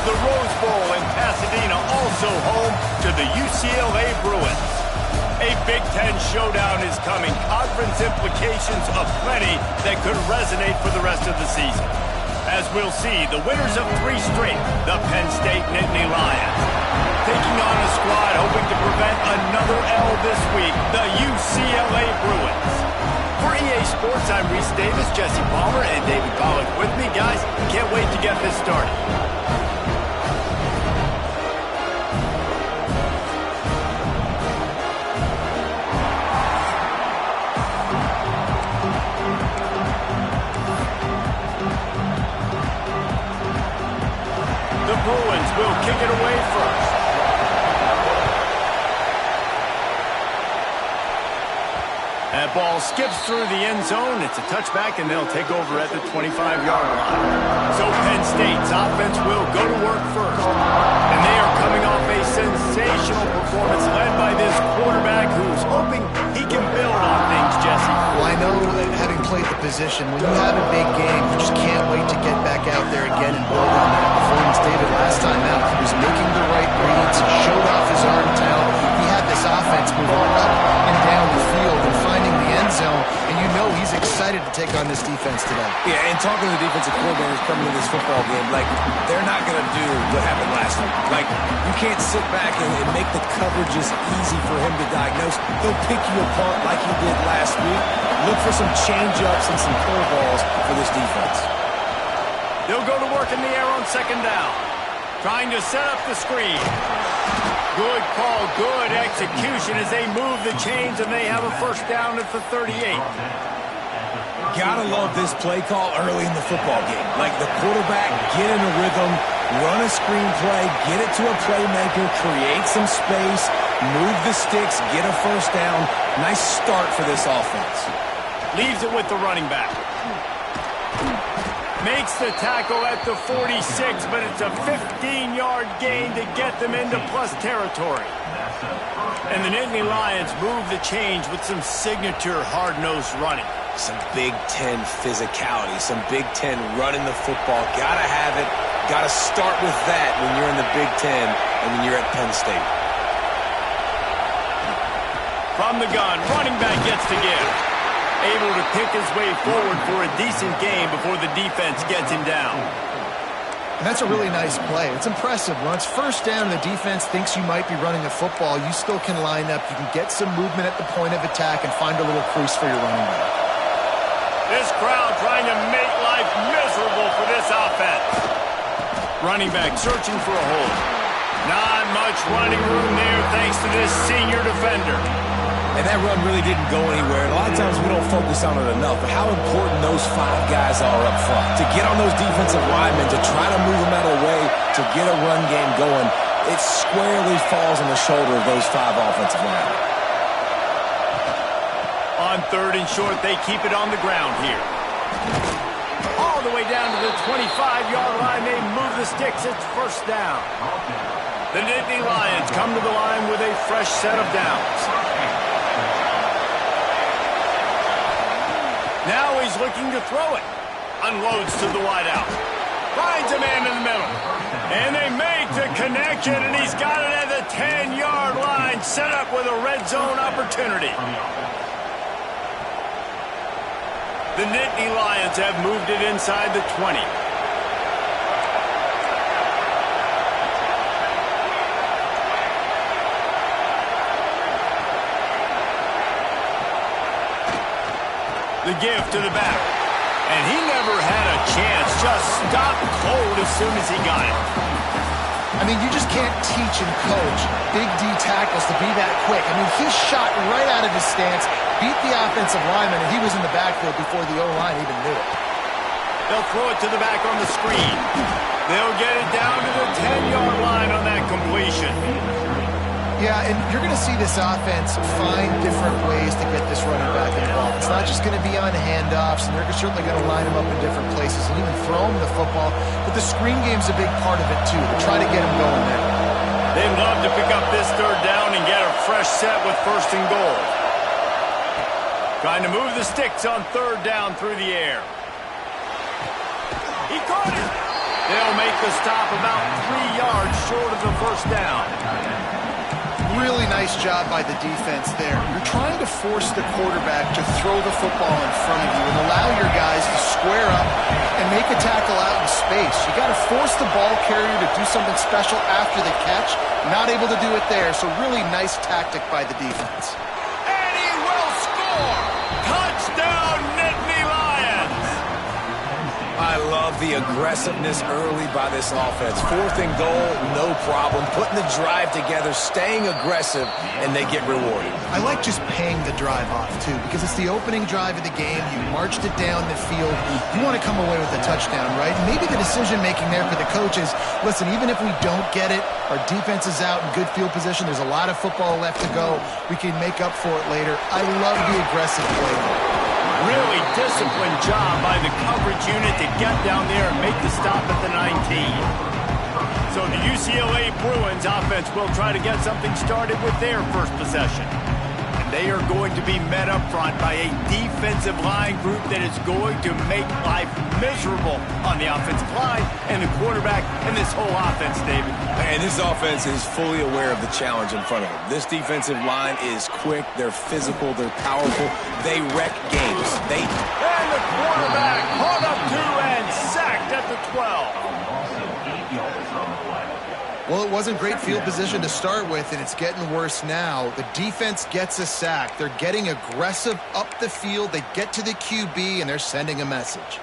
The Rose Bowl in Pasadena, also home to the UCLA Bruins. A Big Ten showdown is coming. Conference implications aplenty that could resonate for the rest of the season. As we'll see, the winners of 3 straight, the Penn State Nittany Lions, taking on a squad hoping to prevent another L this week, the UCLA Bruins. For EA Sports, I'm Reese Davis, Jesse Palmer, and David Pollack with me. Guys, can't wait to get this started. The Bruins will kick it away first. That ball skips through the end zone. It's a touchback, and they'll take over at the 25-yard line. So Penn State's offense will go to work first. And they are coming off a sensational performance led by this quarterback who's hoping he can build on things, Jesse. Well, I know that having played the position, when you have a big game, you just can't wait to get back out there again and build on that performance. David, last time out, he was making the right reads. He showed off his arm talent. He had this offense moving up and down the field and finding the end zone, and you know he's excited to take on this defense today. Yeah, and talking to the defensive coordinators coming to this football game, like, they're not going to do what happened last week. Like, you can't sit back and make the coverages easy for him to diagnose. He'll pick you apart like he did last week. Look for some change-ups and some curveballs for this defense. They'll go to work in the air on second down, trying to set up the screen. Good call, good execution as they move the chains, and they have a first down at the 38. Gotta love this play call early in the football game. Like, the quarterback, get in a rhythm, run a screen play, get it to a playmaker, create some space, move the sticks, get a first down. Nice start for this offense. Leaves it with the running back. Makes the tackle at the 46, but it's a 15-yard gain to get them into plus territory. And the Nittany Lions move the change with some signature hard-nosed running. Some Big Ten physicality, some Big Ten running the football. Gotta have it. Gotta start with that when you're in the Big Ten and when you're at Penn State. From the gun, running back gets to give. Able to pick his way forward for a decent gain before the defense gets him down. And that's a really nice play. It's impressive. When it's first down and the defense thinks you might be running a football, you still can line up. You can get some movement at the point of attack and find a little crease for your running back. This crowd trying to make life miserable for this offense. Running back searching for a hole. Not much running room there thanks to this senior defender. And that run really didn't go anywhere. A lot of times we don't focus on it enough, but how important those 5 guys are up front. To get on those defensive linemen, to try to move them out of the way, to get a run game going, it squarely falls on the shoulder of those 5 offensive linemen. On third and short, they keep it on the ground here. All the way down to the 25-yard line, they move the sticks. It's first down. The Nittany Lions come to the line with a fresh set of downs. Now he's looking to throw it. Unloads to the wideout. Finds a man in the middle. And they make the connection, and he's got it at the 10-yard line, set up with a red zone opportunity. The Nittany Lions have moved it inside the 20. The give to the back. And he never had a chance. Just stopped cold as soon as he got it. I mean, you just can't teach and coach Big D tackles to be that quick. I mean, he shot right out of his stance, beat the offensive lineman, and he was in the backfield before the O-line even knew it. They'll throw it to the back on the screen. They'll get it down to the 10-yard line on that completion. Yeah, and you're going to see this offense find different ways to get this running back involved. It's not just going to be on handoffs, and they're certainly going to line him up in different places and even throw him the football. But the screen game's a big part of it, too, to try to get him going there. They'd love to pick up this third down and get a fresh set with first and goal. Trying to move the sticks on third down through the air. He caught it. They'll make the stop about 3 yards short of the first down. Really nice job by the defense there. You're trying to force the quarterback to throw the football in front of you and allow your guys to square up and make a tackle out in space. You got to force the ball carrier to do something special after the catch. Not able to do it there, so really nice tactic by the defense. And he will score! Touchdown, Nittany Lions! I love the aggressiveness early by this offense. 4th and goal, no problem. Putting the drive together, staying aggressive, and they get rewarded. I like just paying the drive off, too, because it's the opening drive of the game. You marched it down the field. You want to come away with a touchdown, right? Maybe the decision-making there for the coaches, listen, even if we don't get it, our defense is out in good field position. There's a lot of football left to go. We can make up for it later. I love the aggressive play. Really disciplined job by the coverage unit to get down there and make the stop at the 19. So the UCLA Bruins offense will try to get something started with their first possession. And they are going to be met up front by a defensive line group that is going to make life miserable on the offensive line and the quarterback and this whole offense, David. And this offense is fully aware of the challenge in front of them. This defensive line is quick, they're physical, they're powerful, they wreck games. And the quarterback caught up to and sacked at the 12. Well, it wasn't great field position to start with, and it's getting worse now. The defense gets a sack. They're getting aggressive up the field. They get to the QB, and they're sending a message.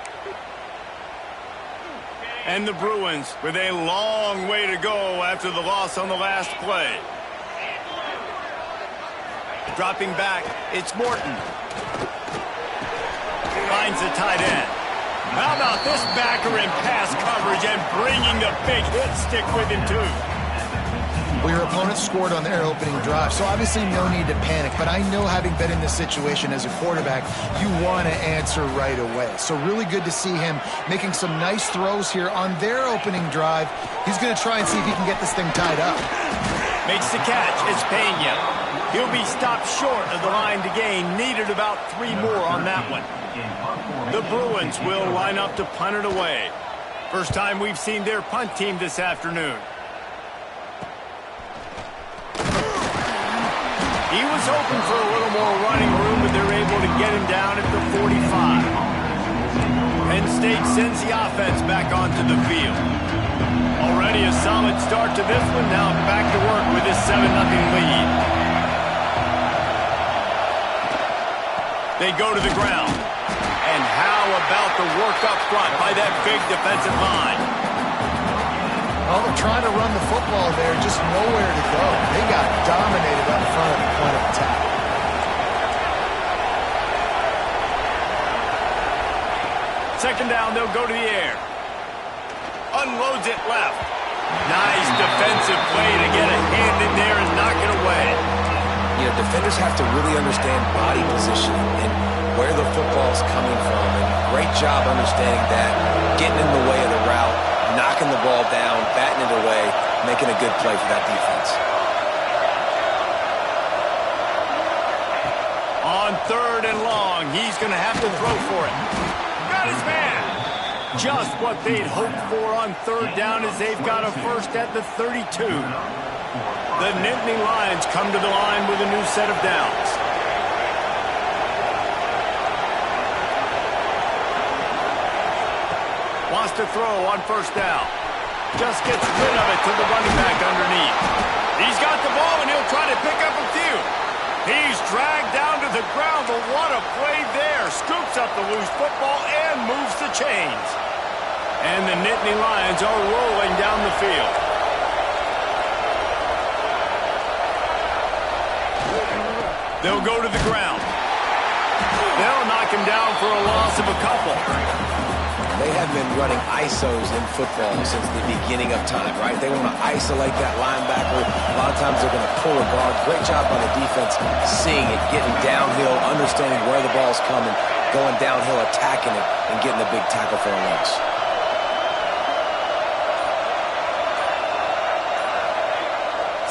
And the Bruins with a long way to go after the loss on the last play. Dropping back, it's Morton. Finds the tight end. How about this backer in pass coverage and bringing the big hit stick with him, too? Well, your opponent scored on their opening drive, so obviously no need to panic. But I know, having been in this situation as a quarterback, you want to answer right away. So really good to see him making some nice throws here on their opening drive. He's going to try and see if he can get this thing tied up. Makes the catch. It's Pena. He'll be stopped short of the line to gain. Needed about 3 more on that one. The Bruins will line up to punt it away. First time we've seen their punt team this afternoon. He was hoping for a little more running room, but they're able to get him down at the 45. Penn State sends the offense back onto the field. Already a solid start to this one. Now back to work with this 7-0 lead. They go to the ground. And how about the work up front by that big defensive line? Well, they're trying to run the football there, just nowhere to go. They got dominated up front at the point of attack. Second down, they'll go to the air. Unloads it left. Nice defensive play to get a hand in there and knock it away. You know, defenders have to really understand body position and where the football's coming from. And great job understanding that, getting in the way of the route, knocking the ball down, batting it away, making a good play for that defense. On 3rd and long, he's going to have to throw for it. Got his man. Just what they'd hoped for on 3rd down, as they've got a first at the 32. The Nittany Lions come to the line with a new set of downs. Wants to throw on 1st down. Just gets rid of it to the running back underneath. He's got the ball, and he'll try to pick up a few. He's dragged down to the ground, but what a play there. Scoops up the loose football and moves the chains. And the Nittany Lions are rolling down the field. They'll go to the ground. They'll knock him down for a loss of a couple. They have been running ISOs in football since the beginning of time, right? They want to isolate that linebacker. A lot of times they're going to pull a guard. Great job by the defense seeing it, getting downhill, understanding where the ball's coming, going downhill, attacking it, and getting a big tackle for a loss.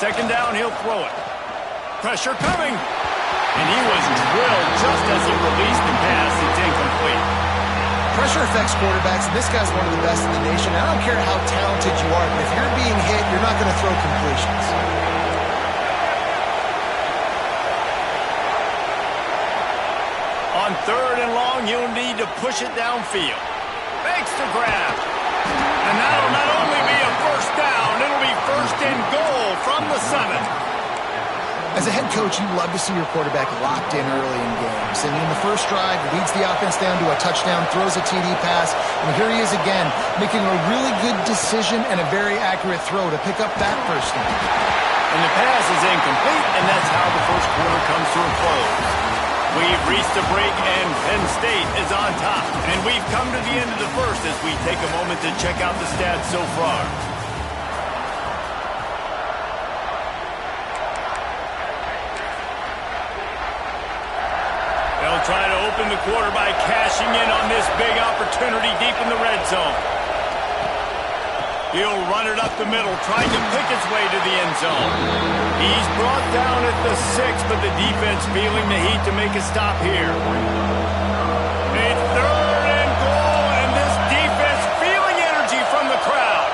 Second down, he'll throw it. Pressure coming. And he was drilled just as he released the pass. It's incomplete. Pressure affects quarterbacks, and this guy's one of the best in the nation. I don't care how talented you are, but if you're being hit, you're not going to throw completions. On 3rd and long, you'll need to push it downfield. Makes the grab. And that'll not only be a first down, it'll be 1st and goal from the 7. As a head coach, you love to see your quarterback locked in early in games. And in the first drive, leads the offense down to a touchdown, throws a TD pass, and here he is again, making a really good decision and a very accurate throw to pick up that first down. And the pass is incomplete, and that's how the first quarter comes to a close. We've reached the break, and Penn State is on top. And we've come to the end of the first as we take a moment to check out the stats so far. They'll try to open the quarter by cashing in on this big opportunity deep in the red zone. He'll run it up the middle, trying to pick his way to the end zone. He's brought down at the 6, but the defense feeling the heat to make a stop here. A 3rd and goal, and this defense feeling energy from the crowd.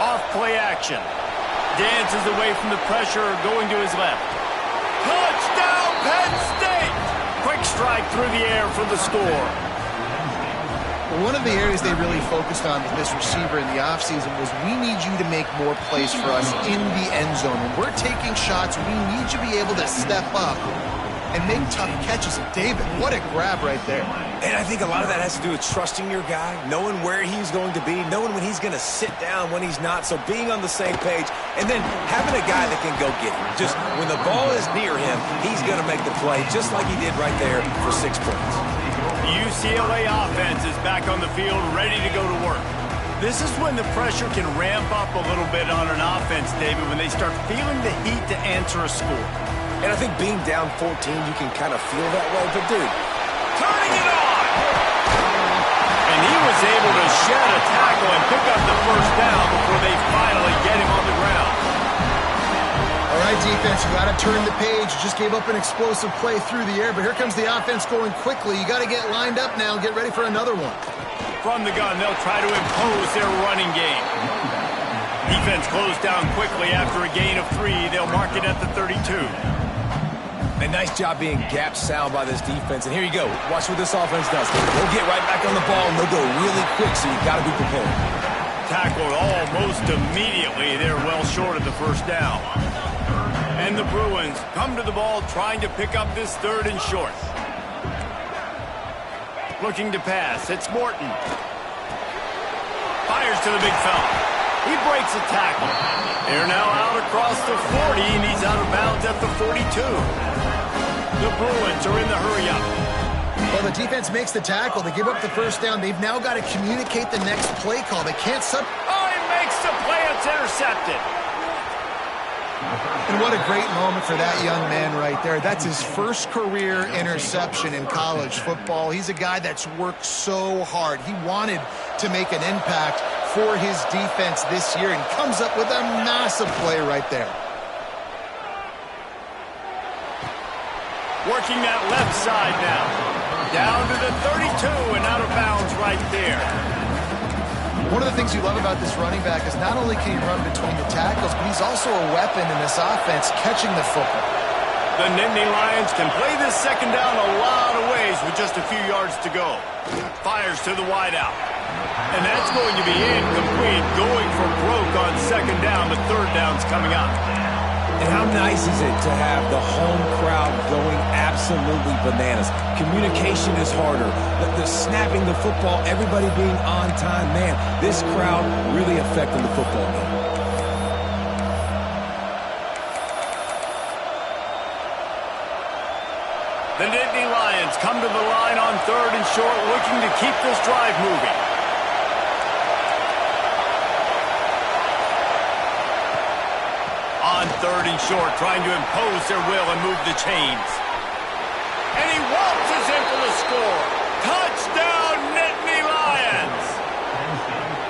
Off play action. Dances away from the pressure, going to his left. Touchdown, Penn State! Quick strike through the air for the score. One of the areas they really focused on with this receiver in the offseason was we need you to make more plays for us in the end zone. When we're taking shots, we need you to be able to step up and make tough catches. And David, what a grab right there. And I think a lot of that has to do with trusting your guy, knowing where he's going to be, knowing when he's going to sit down, when he's not. So being on the same page, and then having a guy that can go get him. Just when the ball is near him, he's going to make the play, just like he did right there for 6 points. UCLA offense is back on the field, ready to go to work. This is when the pressure can ramp up a little bit on an offense, David, when they start feeling the heat to answer a score. And I think being down 14, you can kind of feel that way. But, dude, turning it on! And he was able to shed a tackle and pick up the first down before they finally get him on the ground. All right, defense, you got to turn the page. You just gave up an explosive play through the air, but here comes the offense going quickly. You got to get lined up now and get ready for another one. From the gun, they'll try to impose their running game. Defense closed down quickly after a gain of 3. They'll mark it at the 32. A nice job being gap sound by this defense. And here you go. Watch what this offense does. They'll get right back on the ball, and they'll go really quick, so you got to be prepared. Tackled almost immediately. They're well short of the first down. And the Bruins come to the ball trying to pick up this 3rd and short. Looking to pass. It's Morton. Fires to the big fella. He breaks a tackle. They're now out across the 40, and he's out of bounds at the 42. The Bruins are in the hurry-up. Well, the defense makes the tackle. They give up the first down. They've now got to communicate the next play call. They can't Oh, he makes the play. It's intercepted. And what a great moment for that young man right there. That's his first career interception in college football. He's a guy that's worked so hard. He wanted to make an impact for his defense this year and comes up with a massive play right there. Working that left side now. Down to the 32 and out of bounds right there. One of the things you love about this running back is not only can he run between the tackles, but he's also a weapon in this offense catching the football. The Nittany Lions can play this second down a lot of ways with just a few yards to go. Fires to the wideout. And that's going to be incomplete, going for broke on second down, but third down's coming up. And how nice is it to have the home crowd going absolutely bananas? Communication is harder. The snapping the football, everybody being on time. Man, this crowd really affecting the football game. The Nittany Lions come to the line on 3rd and short, looking to keep this drive moving. On 3rd and short, trying to impose their will and move the chains. And he waltzes in for the score. Touchdown, Nittany Lions!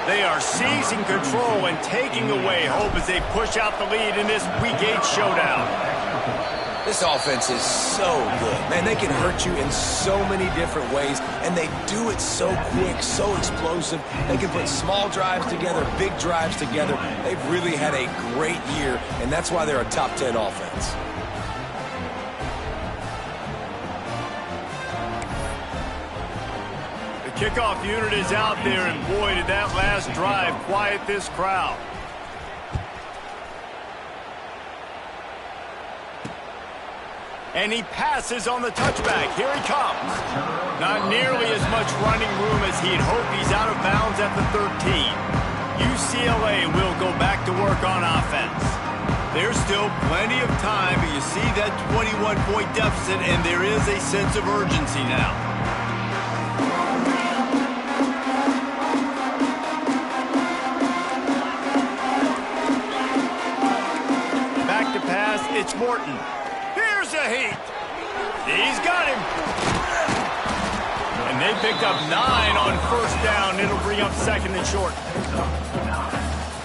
They are seizing control and taking away hope as they push out the lead in this Week 8 showdown. This offense is so good. Man, they can hurt you in so many different ways, and they do it so quick, so explosive. They can put small drives together, big drives together. They've really had a great year, and that's why they're a top 10 offense. The kickoff unit is out there, and boy, did that last drive quiet this crowd. And he passes on the touchback. Here he comes. Not nearly as much running room as he'd hoped. He's out of bounds at the 13. UCLA will go back to work on offense. There's still plenty of time, but you see that 21-point deficit, and there is a sense of urgency now. Back to pass, it's Morton. Here's a heat. He's got him. And they picked up 9 on first down. It'll bring up second and short.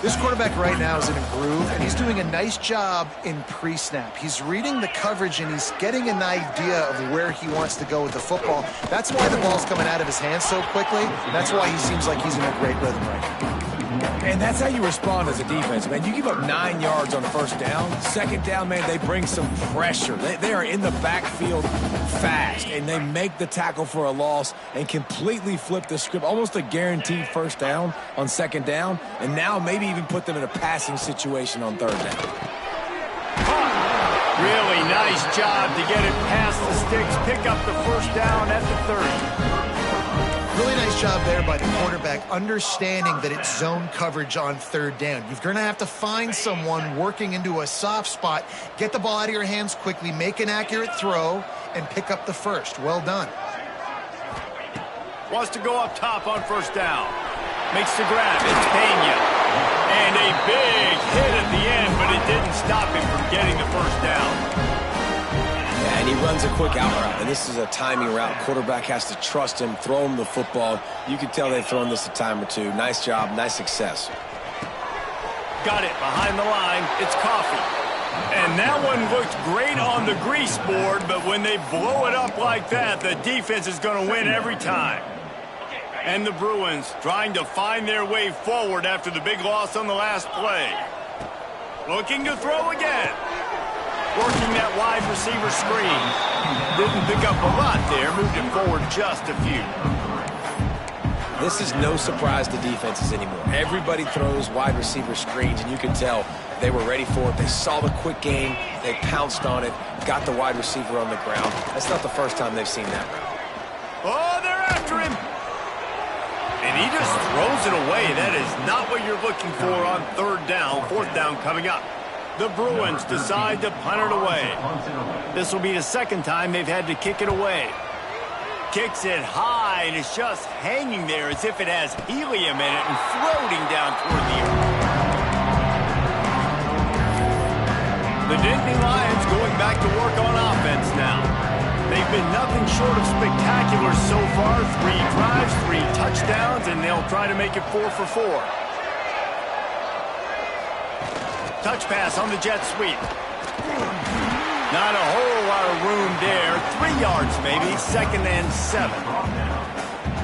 This quarterback right now is in a groove, and he's doing a nice job in pre-snap. He's reading the coverage, and he's getting an idea of where he wants to go with the football. That's why the ball's coming out of his hands so quickly. That's why he seems like he's in a great rhythm right now. And that's how you respond as a defense, man. You give up 9 yards on first down. Second down, man, they bring some pressure. They are in the backfield fast, and they make the tackle for a loss and completely flip the script. Almost a guaranteed first down on second down, and now maybe even put them in a passing situation on third down. Really nice job to get it past the sticks, pick up the first down at the 30. Really nice job there by the quarterback, understanding that it's zone coverage on third down. You're going to have to find someone working into a soft spot, get the ball out of your hands quickly, make an accurate throw, and pick up the first. Well done. Wants to go up top on first down. Makes the grab. It's Pena. And a big hit at the end, but it didn't stop him from getting the first down. And he runs a quick out route, and this is a timing route. Quarterback has to trust him, throw him the football. You can tell they've thrown this a time or two. Nice job, nice success. Got it behind the line. It's Coffee. And that one looked great on the grease board, but when they blow it up like that, the defense is going to win every time. And the Bruins trying to find their way forward after the big loss on the last play. Looking to throw again. Working that wide receiver screen. Didn't pick up a lot there. Moved it forward just a few. This is no surprise to defenses anymore. Everybody throws wide receiver screens, and you can tell they were ready for it. They saw the quick game. They pounced on it, got the wide receiver on the ground. That's not the first time they've seen that route. Oh, they're after him. And he just throws it away. That is not what you're looking for on third down. Fourth down coming up. The Bruins decide to punt it away. This will be the second time they've had to kick it away. Kicks it high, and it's just hanging there as if it has helium in it and floating down toward the earth. The Nittany Lions going back to work on offense now. They've been nothing short of spectacular so far. 3 drives, 3 touchdowns, and they'll try to make it 4 for 4. Touch pass on the jet sweep. Not a whole lot of room there. 3 yards maybe. Second and 7.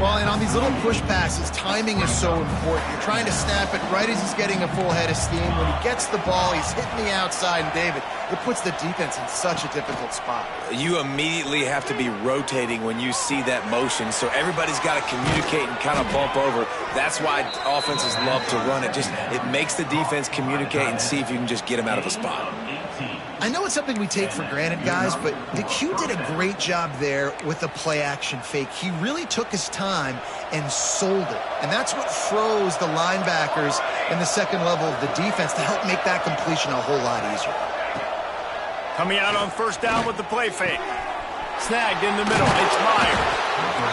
Well, and on these little push passes, timing is so important. You're trying to snap it right as he's getting a full head of steam. When he gets the ball, he's hitting the outside, and David, it puts the defense in such a difficult spot. You immediately have to be rotating when you see that motion, so everybody's got to communicate and kind of bump over. That's why offenses love to run it. It makes the defense communicate and see if you can just get them out of a spot. I know it's something we take for granted, guys, but DeQ did a great job there with the play-action fake. He really took his time and sold it, and that's what froze the linebackers in the second level of the defense to help make that completion a whole lot easier. Coming out on first down with the play fake. Snagged in the middle. It's Meyer.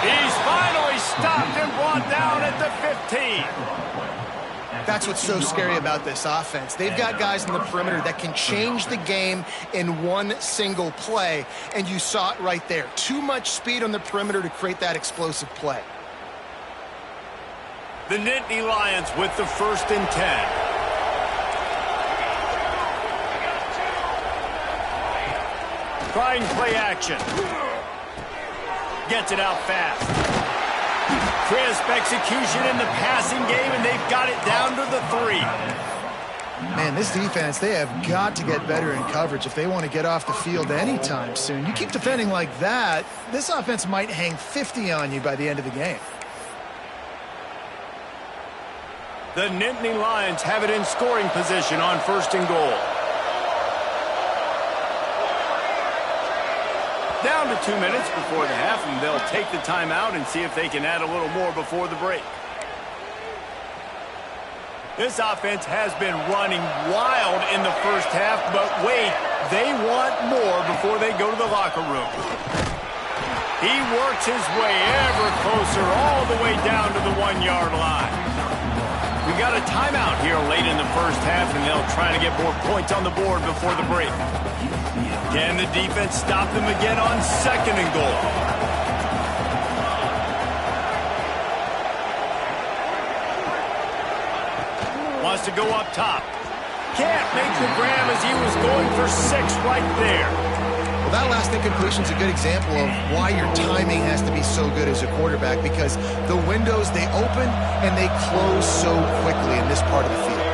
He's finally stopped and brought down at the 15. That's what's so scary about this offense. They've got guys in the perimeter that can change the game in one single play, and you saw it right there. Too much speed on the perimeter to create that explosive play. The Nittany Lions with the 1st and 10. Trying play action. Gets it out fast. Crisp execution in the passing game, and they've got it down to the 3. Man, this defense, they have got to get better in coverage if they want to get off the field anytime soon. You keep defending like that, this offense might hang 50 on you by the end of the game. The Nittany Lions have it in scoring position on 1st and goal. Down to 2 minutes before the half, and they'll take the timeout and see if they can add a little more before the break. This offense has been running wild in the first half, but wait, they want more before they go to the locker room. He works his way ever closer all the way down to the 1-yard line. We got a timeout here late in the first half, and they'll try to get more points on the board before the break. Can the defense stop them again on 2nd and goal? Wants to go up top. Can't make the grab as he was going for 6 right there. Well, that last incompletion is a good example of why your timing has to be so good as a quarterback, because the windows, they open and they close so quickly in this part of the field.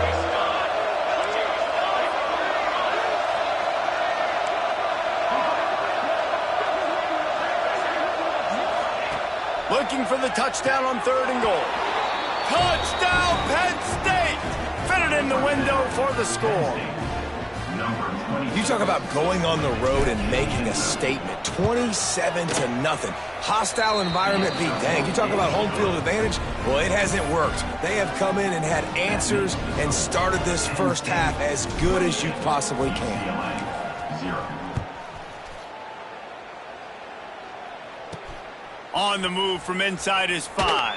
Looking for the touchdown on 3rd and goal. Touchdown, Penn State! Fit it in the window for the score. You talk about going on the road and making a statement. 27-0. Hostile environment beat. Dang, you talk about home field advantage? Well, it hasn't worked. They have come in and had answers and started this first half as good as you possibly can. On the move from inside his 5.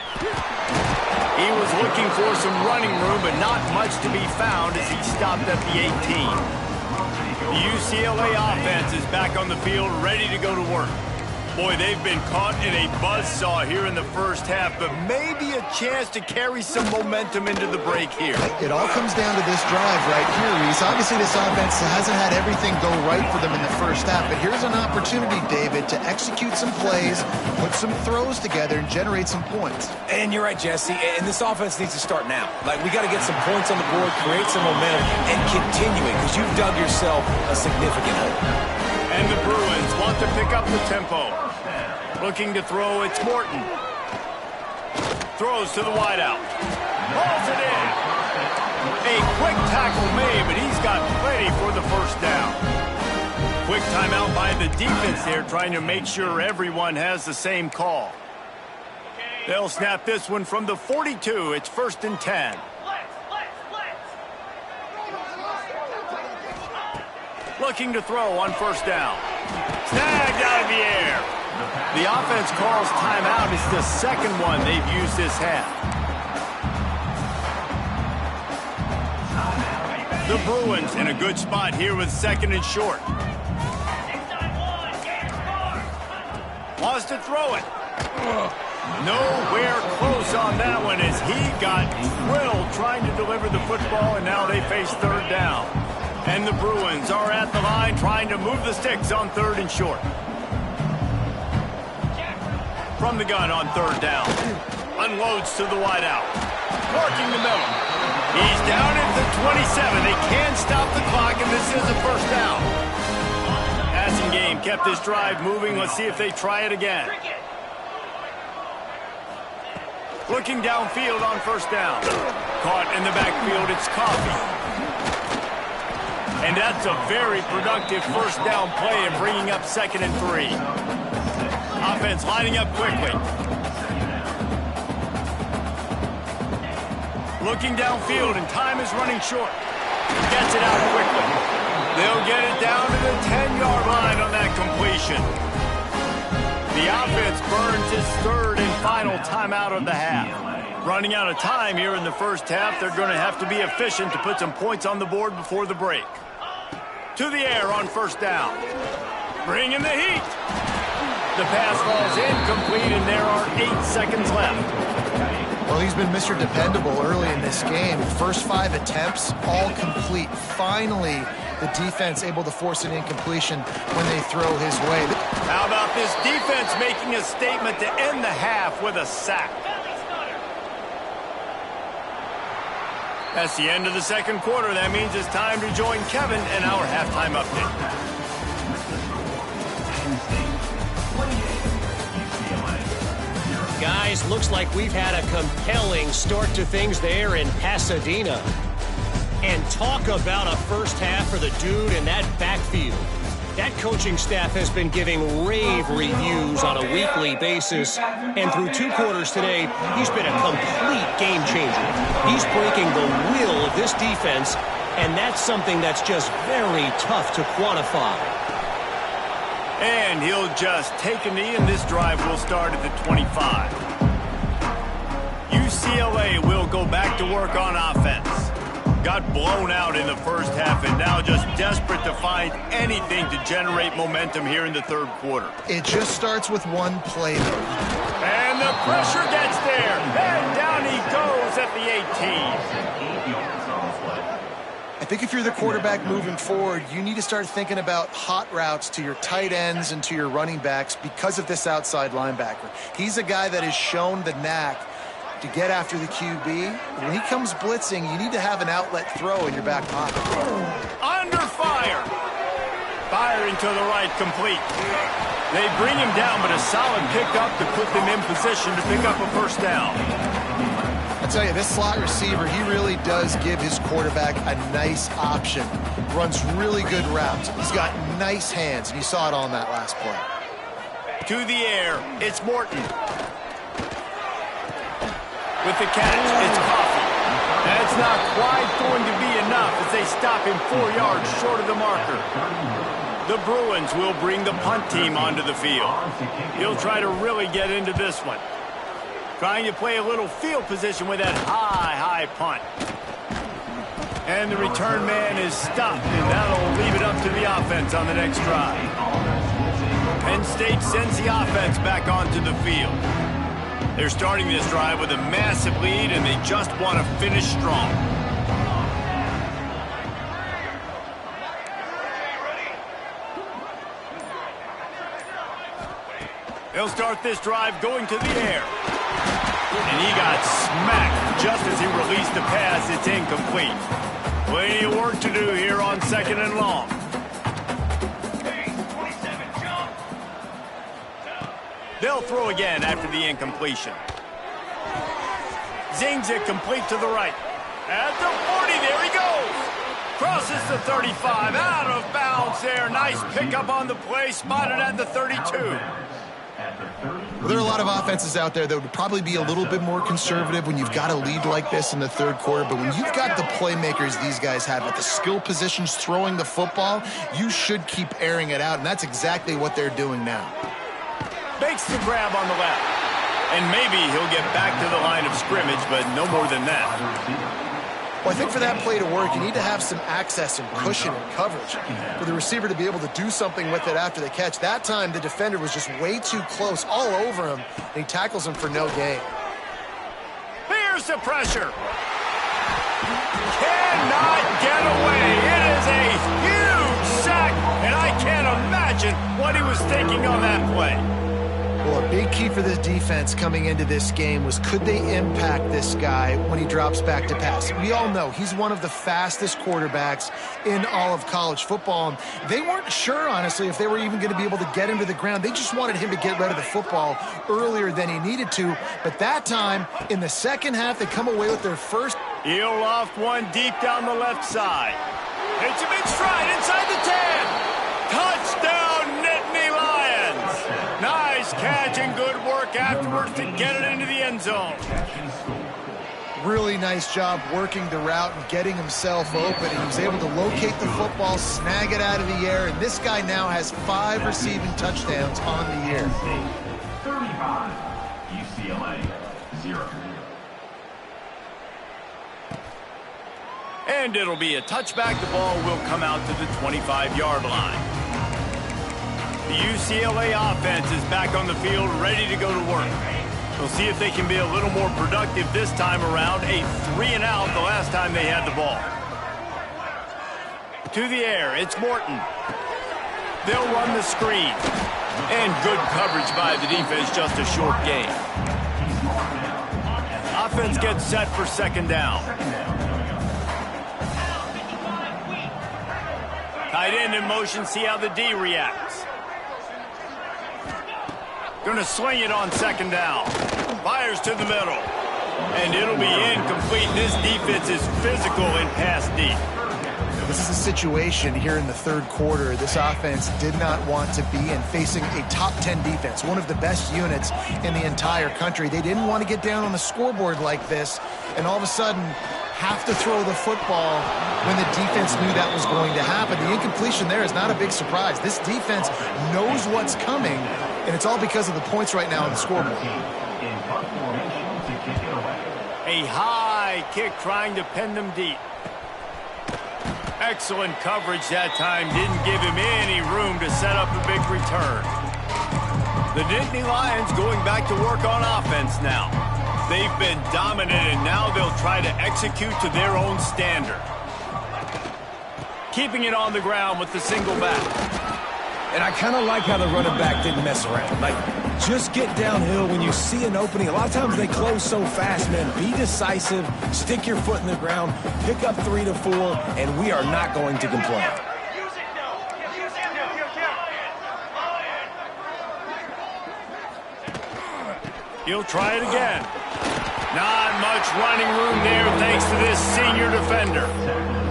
He was looking for some running room, but not much to be found as he stopped at the 18. The UCLA offense is back on the field, ready to go to work. Boy, they've been caught in a buzzsaw here in the first half, but maybe a chance to carry some momentum into the break here. It all comes down to this drive right here, Reese. Obviously, this offense hasn't had everything go right for them in the first half, but here's an opportunity, David, to execute some plays, put some throws together, and generate some points. And you're right, Jesse, and this offense needs to start now. Like, we got to get some points on the board, create some momentum, and continue it, because you've dug yourself a significant hole. And the Bruins want to pick up the tempo. Looking to throw, it's Morton. Throws to the wideout. Hauls it in. A quick tackle made, but he's got plenty for the first down. Quick timeout by the defense there, trying to make sure everyone has the same call. They'll snap this one from the 42. It's 1st and 10. Looking to throw on 1st down. Snagged out of the air. The offense calls timeout. It's the second one they've used this half. The Bruins in a good spot here with 2nd and short. Wants to throw it. Nowhere close on that one as he got drilled trying to deliver the football, and now they face 3rd down. And the Bruins are at the line trying to move the sticks on 3rd and short. From the gun on 3rd down. Unloads to the wideout. Working the middle. He's down at the 27. They can stop the clock, and this is a 1st down. Passing game kept this drive moving. Let's see if they try it again. Looking downfield on 1st down. Caught in the backfield, it's Coffee. And that's a very productive 1st down play and bringing up 2nd and 3. Offense lining up quickly. Looking downfield, and time is running short. Gets it out quickly. They'll get it down to the 10-yard line on that completion. The offense burns its 3rd and final timeout of the half. Running out of time here in the first half, they're going to have to be efficient to put some points on the board before the break. To the air on 1st down. Bringing the heat. The pass falls incomplete, and there are 8 seconds left. Well, he's been Mr. Dependable early in this game. First 5 attempts, all complete. Finally the defense able to force an incompletion when they throw his way. How about this defense making a statement to end the half with a sack? That's the end of the second quarter. That means it's time to join Kevin and our halftime update. Guys, looks like we've had a compelling start to things there in Pasadena. And talk about a first half for the dude in that backfield. That coaching staff has been giving rave reviews on a weekly basis. And through 2 quarters today, he's been a complete game changer. He's breaking the will of this defense, and that's something that's just very tough to quantify. And he'll just take a knee, and this drive will start at the 25. UCLA will go back to work on offense. Got blown out in the first half and now just desperate to find anything to generate momentum here in the third quarter. It just starts with one play, though. And the pressure gets there. And down he goes at the 18. I think if you're the quarterback moving forward, you need to start thinking about hot routes to your tight ends and to your running backs because of this outside linebacker. He's a guy that has shown the knack to get after the QB. When he comes blitzing, you need to have an outlet throw in your back pocket. Under fire. Firing to the right, complete. They bring him down, but a solid pickup to put them in position to pick up a first down. I tell you, this slot receiver, he really does give his quarterback a nice option. Runs really good routes. He's got nice hands, and you saw it on that last play. To the air, it's Morton. With the catch, it's Coffee. That's not quite going to be enough as they stop him 4 yards short of the marker. The Bruins will bring the punt team onto the field. He'll try to really get into this one. Trying to play a little field position with that high punt. And the return man is stopped, and that'll leave it up to the offense on the next drive. Penn State sends the offense back onto the field. They're starting this drive with a massive lead, and they just want to finish strong. They'll start this drive going to the air. And he got smacked just as he released the pass. It's incomplete. Plenty of work to do here on 2nd and long. They'll throw again after the incompletion. Zings it complete to the right. At the 40, there he goes. Crosses the 35, out of bounds there. Nice pickup on the play, spotted at the 32. Well, there are a lot of offenses out there that would probably be a little bit more conservative when you've got a lead like this in the third quarter. But when you've got the playmakers these guys have at the skill positions throwing the football, you should keep airing it out, and that's exactly what they're doing now. Makes the grab on the left. And maybe he'll get back to the line of scrimmage, but no more than that. Well, I think for that play to work, you need to have some access and cushion and coverage for the receiver to be able to do something with it after the catch. That time, the defender was just way too close, all over him, and he tackles him for no gain. Here's the pressure. Cannot get away. It is a huge sack, and I can't imagine what he was thinking on that play. Well, a big key for this defense coming into this game was could they impact this guy when he drops back to pass? We all know he's one of the fastest quarterbacks in all of college football. And they weren't sure, honestly, if they were even going to be able to get him to the ground. They just wanted him to get rid of the football earlier than he needed to. But that time, in the second half, they come away with their first. He'll loft one deep down the left side. Hits him in stride inside the 10. Touchdown, Nittany Lions. Nice catch and good work afterwards to get it into the end zone. Really nice job working the route and getting himself open. He was able to locate the football, snag it out of the air, and this guy now has 5 receiving touchdowns on the year. 35, UCLA, 0. And it'll be a touchback. The ball will come out to the 25-yard line. The UCLA offense is back on the field, ready to go to work. We'll see if they can be a little more productive this time around. A 3-and-out the last time they had the ball. To the air, it's Morton. They'll run the screen. And good coverage by the defense, just a short gain. Offense gets set for second down. Tight end in motion, see how the D reacts. Gonna swing it on second down. Fires to the middle. And it'll be incomplete. This defense is physical in pass deep. This is a situation here in the third quarter this offense did not want to be in, facing a top 10 defense, one of the best units in the entire country. They didn't want to get down on the scoreboard like this and all of a sudden have to throw the football when the defense knew that was going to happen. The incompletion there is not a big surprise. This defense knows what's coming, and it's all because of the points right now on the scoreboard. A high kick trying to pin them deep. Excellent coverage that time. Didn't give him any room to set up a big return. The Nittany Lions going back to work on offense now. They've been dominant, and now they'll try to execute to their own standard. Keeping it on the ground with the single back. And I kind of like how the running back didn't mess around. Like, just get downhill when you see an opening. A lot of times they close so fast, man. Be decisive, stick your foot in the ground, pick up 3 to 4, and we are not going to complain. He'll try it again. Not much running room there thanks to this senior defender.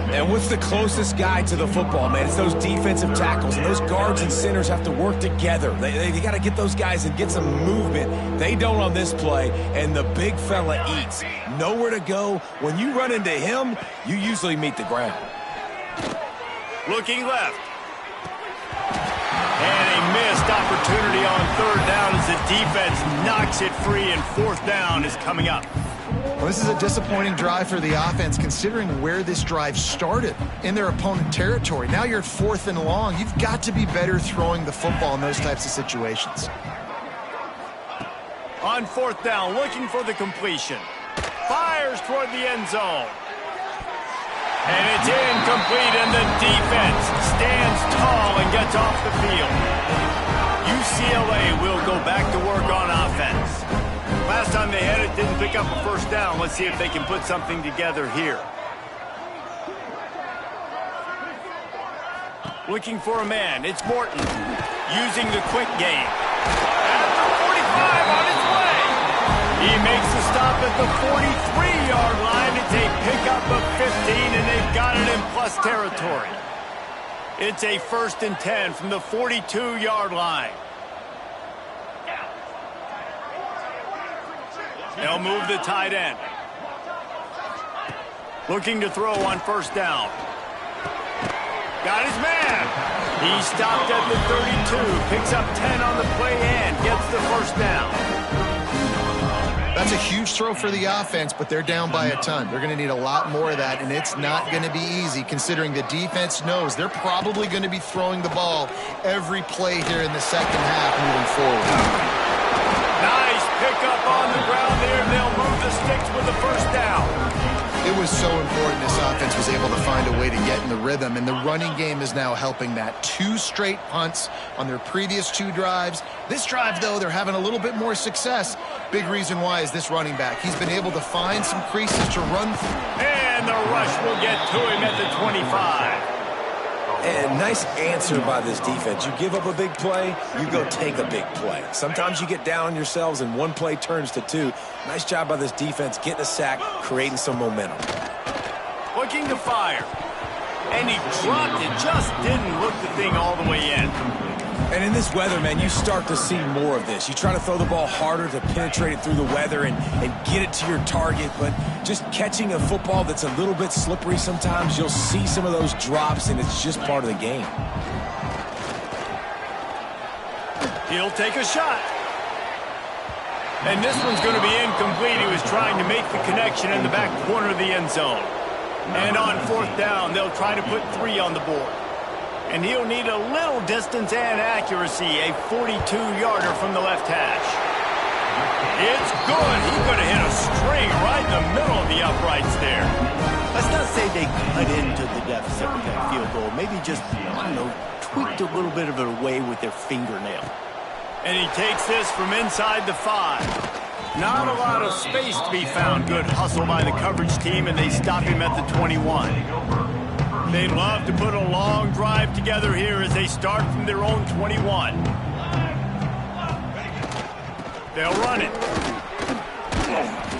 And what's the closest guy to the football, man? It's those defensive tackles, and those guards and centers have to work together. They got to get those guys and get some movement. They don't on this play, and the big fella eats. Nowhere to go. When you run into him, you usually meet the ground. Looking left. And a missed opportunity on third down as the defense knocks it free, and fourth down is coming up. Well, this is a disappointing drive for the offense considering where this drive started in their opponent territory. Now you're at 4th and long. You've got to be better throwing the football in those types of situations. On fourth down, looking for the completion. Fires toward the end zone. And it's incomplete, and the defense stands tall and gets off the field. UCLA will go back to work on offense. Last time they had it, didn't pick up a first down. Let's see if they can put something together here. Looking for a man. It's Morton using the quick game. At the 45 on his way. He makes the stop at the 43-yard line. It's a pickup of 15, and they've got it in plus territory. It's a 1st and 10 from the 42-yard line. They'll move the tight end. Looking to throw on first down. Got his man. He stopped at the 32. Picks up 10 on the play and gets the first down. That's a huge throw for the offense, but they're down by a ton. They're going to need a lot more of that, and it's not going to be easy considering the defense knows they're probably going to be throwing the ball every play here in the second half moving forward. Nice pickup on the ground there. They'll move the sticks with the first down. It was so important this offense was able to find a way to get in the rhythm, and the running game is now helping that. 2 straight punts on their previous 2 drives. This drive, though, they're having a little bit more success. Big reason why is this running back. He's been able to find some creases to run through. And the rush will get to him at the 25. And nice answer by this defense. You give up a big play, you go take a big play. Sometimes you get down on yourselves and one play turns to 2. Nice job by this defense getting a sack, creating some momentum. Looking to fire. And he dropped it, just didn't look the thing all the way in. And in this weather, man, you start to see more of this. You try to throw the ball harder to penetrate it through the weather and get it to your target, but just catching a football that's a little bit slippery sometimes, you'll see some of those drops, and it's just part of the game. He'll take a shot. And this one's going to be incomplete. He was trying to make the connection in the back corner of the end zone. And on fourth down, they'll try to put 3 on the board. And he'll need a little distance and accuracy, a 42-yarder from the left hash. It's good. He could have hit a string right in the middle of the uprights there. Let's not say way they cut into the deficit with that field goal. Maybe just, I don't know, tweaked a little bit of it away with their fingernail. And he takes this from inside the 5. Not a lot of space to be found. Good hustle by the coverage team, and they stop him at the 21. They love to put a long drive together here as they start from their own 21. They'll run it.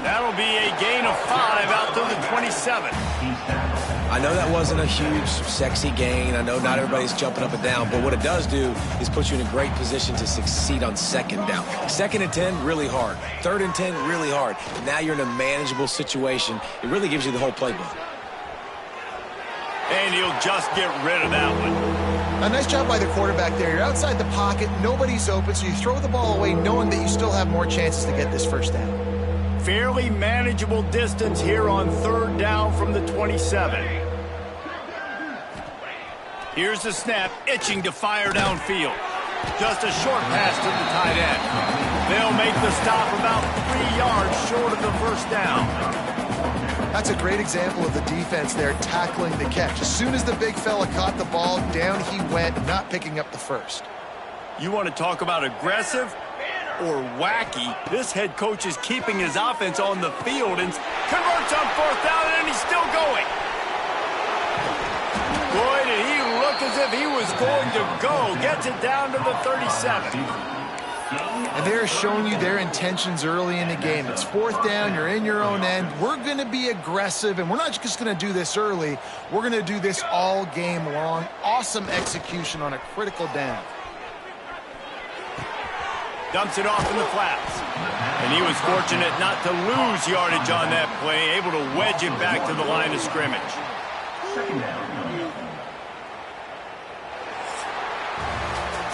That'll be a gain of 5 out to the 27. I know that wasn't a huge, sexy gain. I know not everybody's jumping up and down, but what it does do is put you in a great position to succeed on 2nd down. 2nd and 10, really hard. 3rd and 10, really hard. Now you're in a manageable situation. It really gives you the whole playbook. And he'll just get rid of that one. A nice job by the quarterback there. You're outside the pocket, nobody's open, so you throw the ball away knowing that you still have more chances to get this first down. Fairly manageable distance here on 3rd down from the 27. Here's the snap, itching to fire downfield. Just a short pass to the tight end. They'll make the stop about 3 yards short of the first down. That's a great example of the defense there tackling the catch. As soon as the big fella caught the ball, down he went, not picking up the first. You want to talk about aggressive or wacky? This head coach is keeping his offense on the field and converts on 4th down, and he's still going. Boy, did he look as if he was going to go. Gets it down to the 37. And they're showing you their intentions early in the game. It's 4th down, you're in your own end. We're going to be aggressive, and we're not just going to do this early. We're going to do this all game long. Awesome execution on a critical down. Dumps it off in the flats. And he was fortunate not to lose yardage on that play, able to wedge it back to the line of scrimmage.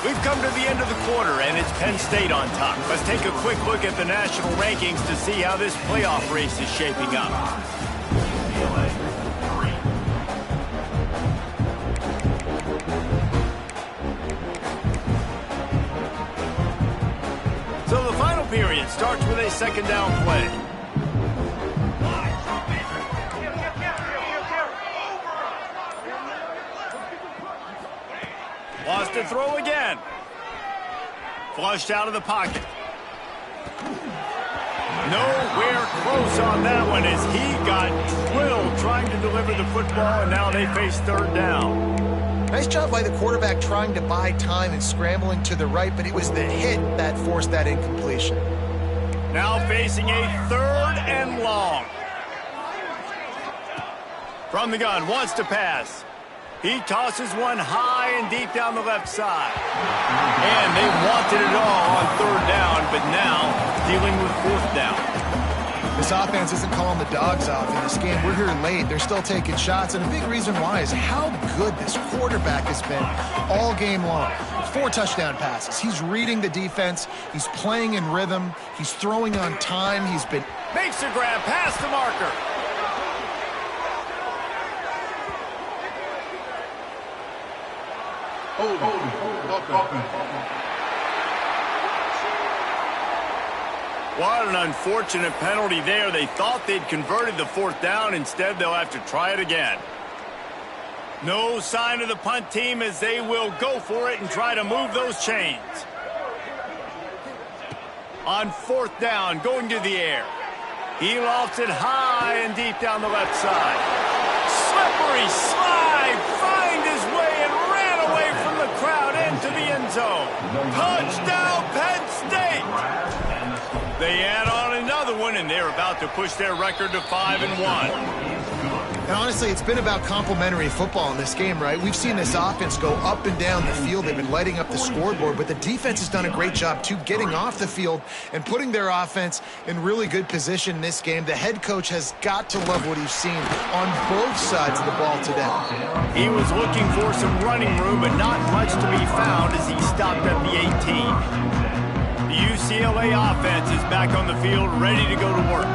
We've come to the end of the quarter, and it's Penn State on top. Let's take a quick look at the national rankings to see how this playoff race is shaping up. So the final period starts with a 2nd down play. Wants to throw again. Flushed out of the pocket. Nowhere close on that one as he got drilled trying to deliver the football, and now they face 3rd down. Nice job by the quarterback trying to buy time and scrambling to the right, but it was the hit that forced that incompletion. Now facing a 3rd and long. From the gun, wants to pass. He tosses one high and deep down the left side. And they wanted it all on 3rd down, but now dealing with 4th down. This offense isn't calling the dogs off in this game. We're here late. They're still taking shots, and a big reason why is how good this quarterback has been all game long. 4 touchdown passes. He's reading the defense. He's playing in rhythm. He's throwing on time. He's been... Makes the grab past the marker. What an unfortunate penalty there. They thought they'd converted the 4th down. Instead, they'll have to try it again. No sign of the punt team as they will go for it and try to move those chains. On 4th down, going to the air. He lofts it high and deep down the left side. Slippery slide, find his way and ran away from the crowd into the end zone. Touchdown, Penn State! They add on another one, and they're about to push their record to 5-1. And honestly, it's been about complementary football in this game, right? We've seen this offense go up and down the field. They've been lighting up the scoreboard, but the defense has done a great job, too, getting off the field and putting their offense in really good position in this game. The head coach has got to love what he's seen on both sides of the ball today. He was looking for some running room, but not much to be found as he stopped at the 18. The UCLA offense is back on the field, ready to go to work.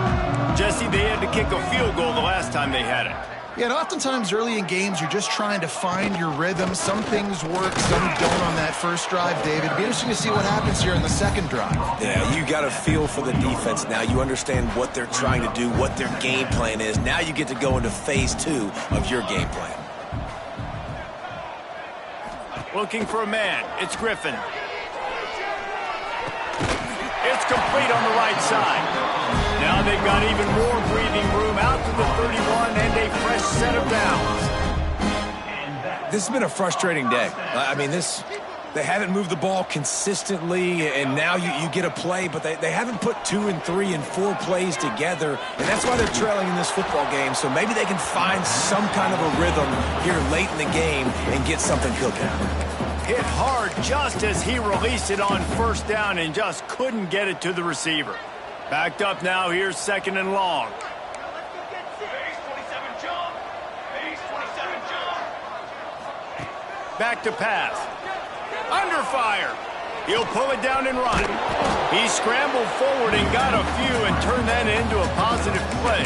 Jesse, they had to kick a field goal the last time they had it. Yeah, and oftentimes early in games, you're just trying to find your rhythm. Some things work, some don't on that first drive, David. It'll be interesting to see what happens here in the second drive. Yeah, you got to feel for the defense now. You understand what they're trying to do, what their game plan is. Now you get to go into phase 2 of your game plan. Looking for a man. It's Griffin. It's complete on the right side. Now they've got even more breathing room out to the 31 and a fresh set of downs. This has been a frustrating day. I mean, they haven't moved the ball consistently, and now you get a play, but they haven't put 2 and 3 and 4 plays together, and that's why they're trailing in this football game. So maybe they can find some kind of a rhythm here late in the game and get something cooking. Hit hard just as he released it on first down and just couldn't get it to the receiver. Backed up now, here's second and long. Back to pass. Under fire. He'll pull it down and run. He scrambled forward and got a few and turned that into a positive play.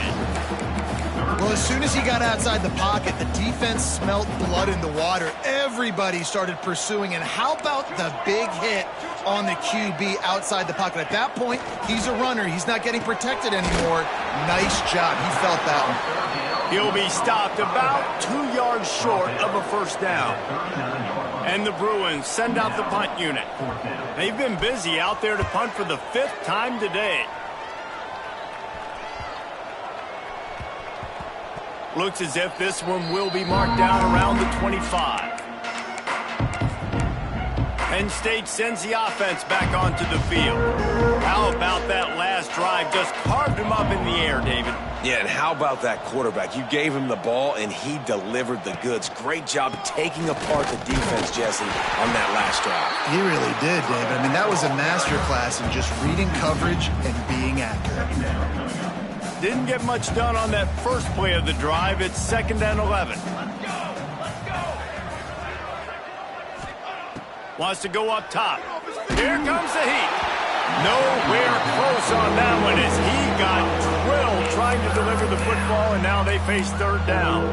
Well, as soon as he got outside the pocket, the defense smelt blood in the water. Everybody started pursuing. And how about the big hit on the QB outside the pocket? At that point, he's a runner. He's not getting protected anymore. Nice job. He felt that one. He'll be stopped about 2 yards short of a first down. And the Bruins send out the punt unit. They've been busy out there to punt for the 5th time today. Looks as if this one will be marked down around the 25. Penn State sends the offense back onto the field. How about that last drive? Just carved him up in the air, David. Yeah, and how about that quarterback? You gave him the ball, and he delivered the goods. Great job taking apart the defense, Jesse, on that last drive. He really did, David. I mean, that was a masterclass in just reading coverage and being accurate. Didn't get much done on that first play of the drive. It's 2nd and 11. Wants to go up top. Here comes the heat. Nowhere close on that one as he got drilled trying to deliver the football, and now they face 3rd down.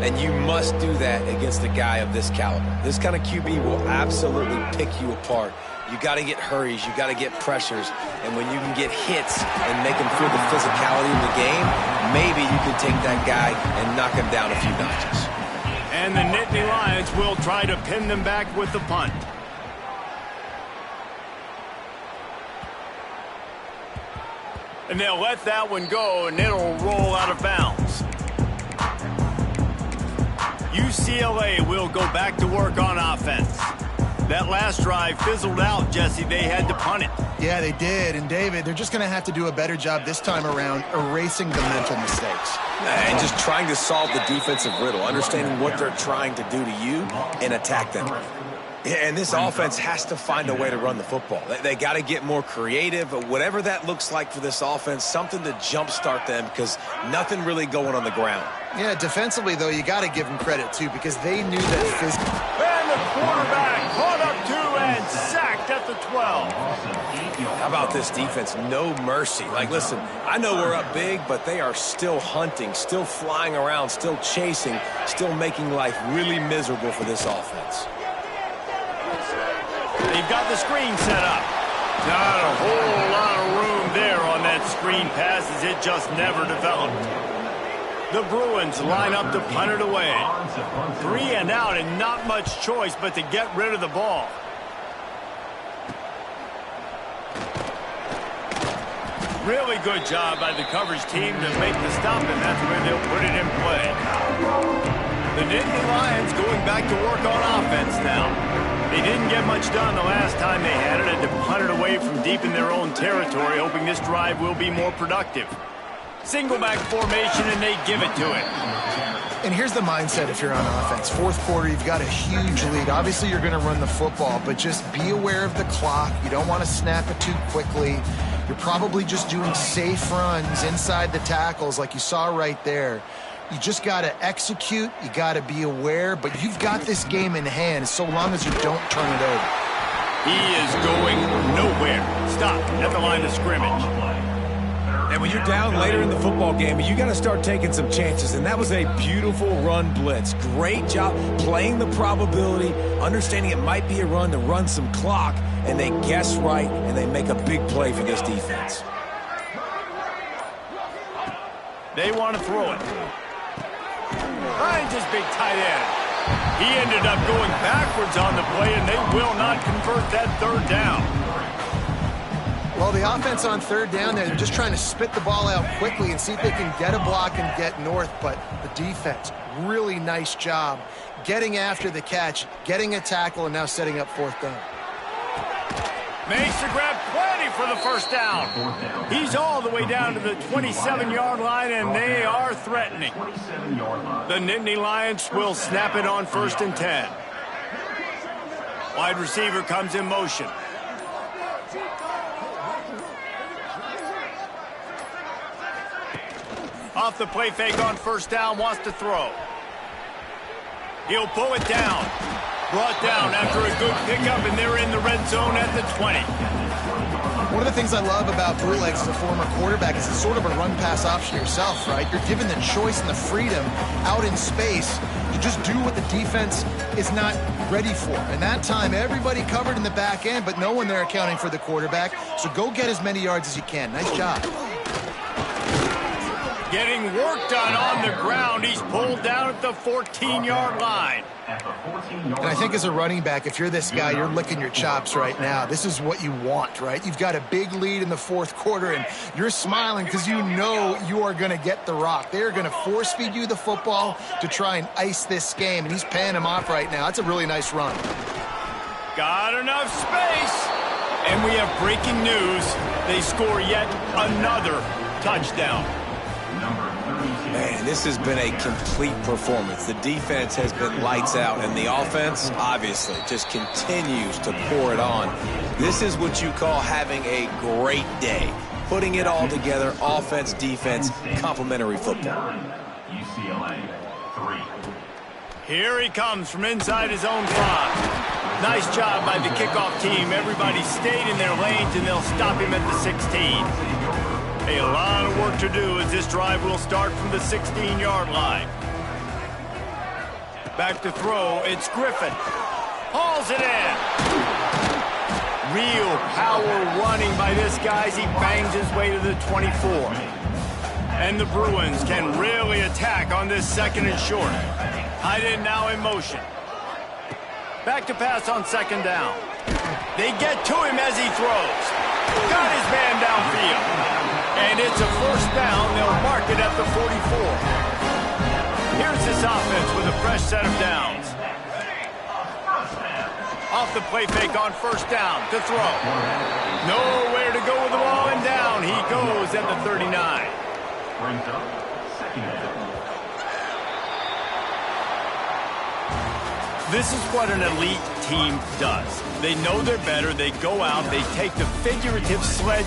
And you must do that against a guy of this caliber. This kind of QB will absolutely pick you apart. You got to get hurries, you got to get pressures, and when you can get hits and make him feel the physicality of the game, maybe you can take that guy and knock him down a few notches. And the Nittany Lions will try to pin them back with the punt. And they'll let that one go, and it'll roll out of bounds. UCLA will go back to work on offense. That last drive fizzled out, Jesse. They had to punt it. Yeah, they did. And, David, they're just going to have to do a better job this time around erasing the mental mistakes. And just trying to solve the defensive riddle, understanding what they're trying to do to you and attack them. And this offense has to find a way to run the football. They got to get more creative, whatever that looks like for this offense, something to jumpstart them because nothing really going on the ground. Yeah, defensively, though, you got to give them credit, too, because they knew that physical. And the quarterback caught up to and sacked at the 12. How about this defense? No mercy. Like, listen, I know we're up big, but they are still hunting, still flying around, still chasing, still making life really miserable for this offense. They've got the screen set up. Not a whole lot of room there on that screen pass as it just never developed. The Bruins line up to punt it away. 3 and out and not much choice but to get rid of the ball. Really good job by the coverage team to make the stop, and that's where they'll put it in play. The Nittany Lions going back to work on offense now. They didn't get much done the last time they had it, and to punt it away from deep in their own territory, hoping this drive will be more productive. Single back formation, and they give it to it. And here's the mindset if you're on offense. 4th quarter, you've got a huge lead. Obviously, you're going to run the football, but just be aware of the clock. You don't want to snap it too quickly. You're probably just doing safe runs inside the tackles like you saw right there. You just got to execute. You got to be aware, but you've got this game in hand so long as you don't turn it over. He is going nowhere. Stop at the line of scrimmage. And Right, when you're down later in the football game, you got to start taking some chances, and that was a beautiful run blitz. Great job playing the probability, understanding it might be a run to run some clock, and they guess right, and they make a big play for this defense. They want to throw it. Finds his big tight end. He ended up going backwards on the play, and they will not convert that third down. Well, the offense on third down there, they're just trying to spit the ball out quickly and see if they can get a block and get north, but the defense, really nice job getting after the catch, getting a tackle, and now setting up fourth down. Makes the grab plenty for the first down. He's all the way down to the 27-yard line, and they are threatening. The Nittany Lions will snap it on 1st and 10. Wide receiver comes in motion. Off the play fake on first down, wants to throw. He'll pull it down. Brought down after a good pickup, and they're in the red zone at the 20. One of the things I love about Bootlegs as a former quarterback is it's sort of a run-pass option yourself, right? You're given the choice and the freedom out in space to just do what the defense is not ready for. And that time, everybody covered in the back end, but no one there accounting for the quarterback. So go get as many yards as you can. Nice job. Getting work done on the ground. He's pulled down at the 14-yard line. And I think as a running back, if you're this guy, you're licking your chops right now. This is what you want, right? You've got a big lead in the fourth quarter, and you're smiling because you know you are going to get the rock. They're going to force feed you the football to try and ice this game, and he's paying him off right now. That's a really nice run. Got enough space. And we have breaking news. They score yet another touchdown. Man, this has been a complete performance. The defense has been lights out, and the offense, obviously, just continues to pour it on. This is what you call having a great day. Putting it all together, offense, defense, complementary football. UCLA, 3. Here he comes from inside his own 5. Nice job by the kickoff team. Everybody stayed in their lanes, and they'll stop him at the 16. A lot of work to do as this drive will start from the 16-yard line. Back to throw, it's Griffin. Hauls it in. Real power running by this guy as he bangs his way to the 24. And the Bruins can really attack on this 2nd and short. Tight end now in motion. Back to pass on 2nd down. They get to him as he throws. Got his man downfield. And it's a 1st down. They'll mark it at the 44. Here's this offense with a fresh set of downs. Off the play fake on 1st down to throw. Nowhere to go with the ball, and down he goes at the 39. Brings up 2nd down. This is what an elite team does. They know they're better. They go out. They take the figurative sledge